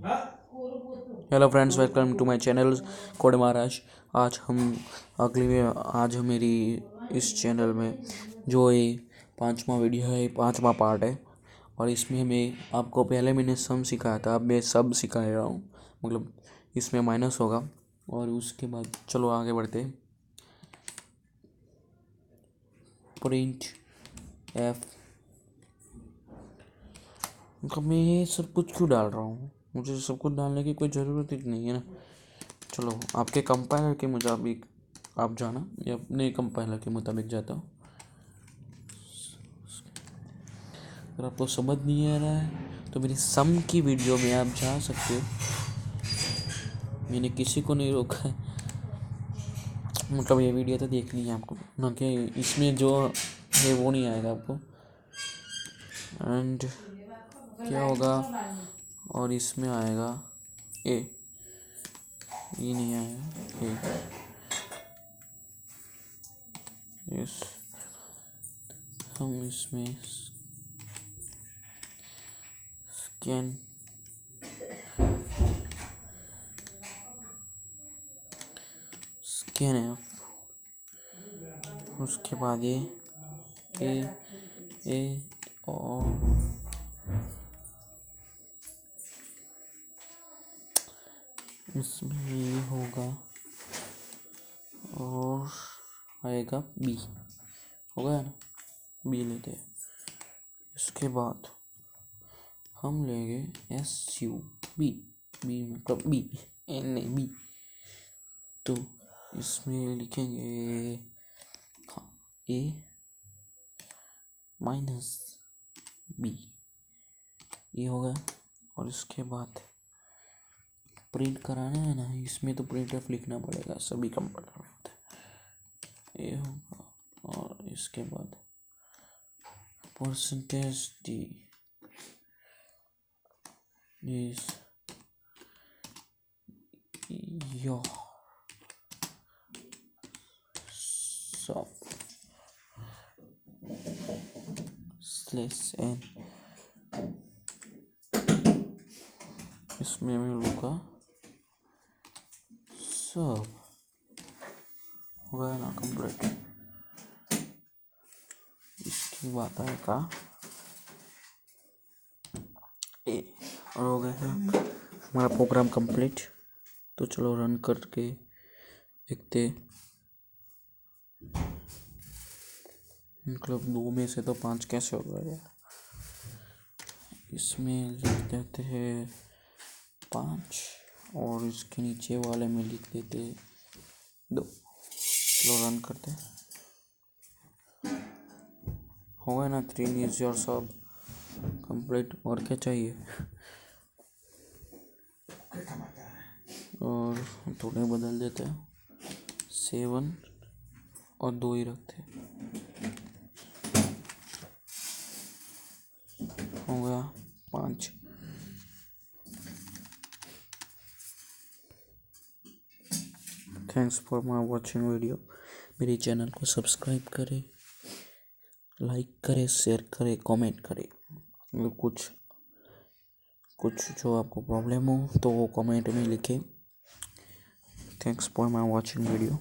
Hello friends, welcome to my channel codemaharaj। आज हम मेरी इस चैनल में जो ये 5वां वीडियो है, 5वां पार्ट है। और इसमें मैं आपको पहले मैंने सम सिखाया था, अब मैं सब सिखा रहा हूँ। मतलब इसमें माइनस होगा। और उसके बाद चलो आगे बढ़ते। Print F. मतलब मैं ये सब कुछ क्यों डाल रहा हूँ? मुझे सब कुछ डालने की कोई ज़रूरत ही नहीं है ना। चलो आपके कंपाइलर के मुताबिक आप जाना, या अपने कंपाइलर के मुताबिक जाता हूँ। अगर आपको समझ नहीं आ रहा है तो मेरी सम की वीडियो में आप जा सकते हो। मैंने किसी को नहीं रोका है। मतलब ये वीडियो तो देखनी है आपको ना, कि इसमें जो है वो नहीं आएगा आपको। एंड क्या होगा, और इसमें आएगा ए, ये नहीं आएगा ए। यस, हम इसमें स्कैन है। उसके बाद ये ए और इसमें ये होगा और आएगा बी। होगा ना, बी लेते हैं। इसके बाद हम लेंगे एस यू बी। बी मतलब बी, एन ए बी। तो इसमें लिखेंगे ए माइनस बी, ये होगा। और इसके बाद प्रिंट कराना है ना, इसमें तो प्रिंट एफ लिखना पड़ेगा, सभी कंपाइलर में होता है। ये होगा। और इसके बाद परसेंटेज डी इज योर सब स्लैश एन। इसमें मैं लूँगा सब। होगा ना कंप्लीट। इसकी बात आएगा ए। और हो गया है हमारा प्रोग्राम कंप्लीट। तो चलो रन करके देखते। मतलब 2 में से तो 5 कैसे हो गया यार। इसमें लिख देते हैं 5 और इसके नीचे वाले में लिख देते 2। चलो रन करते। हो गया ना, 3 इज योर सब कंप्लीट। और क्या चाहिए? और थोड़े बदल देते हैं, 7 और 2 ही रखते। हो गया 5। Thanks for my watching video. मेरे चैनल को सब्सक्राइब करें, लाइक करें, शेयर करें, कमेंट करें। और कुछ जो आपको प्रॉब्लम हो तो वो कमेंट में लिखें। Thanks for my watching video.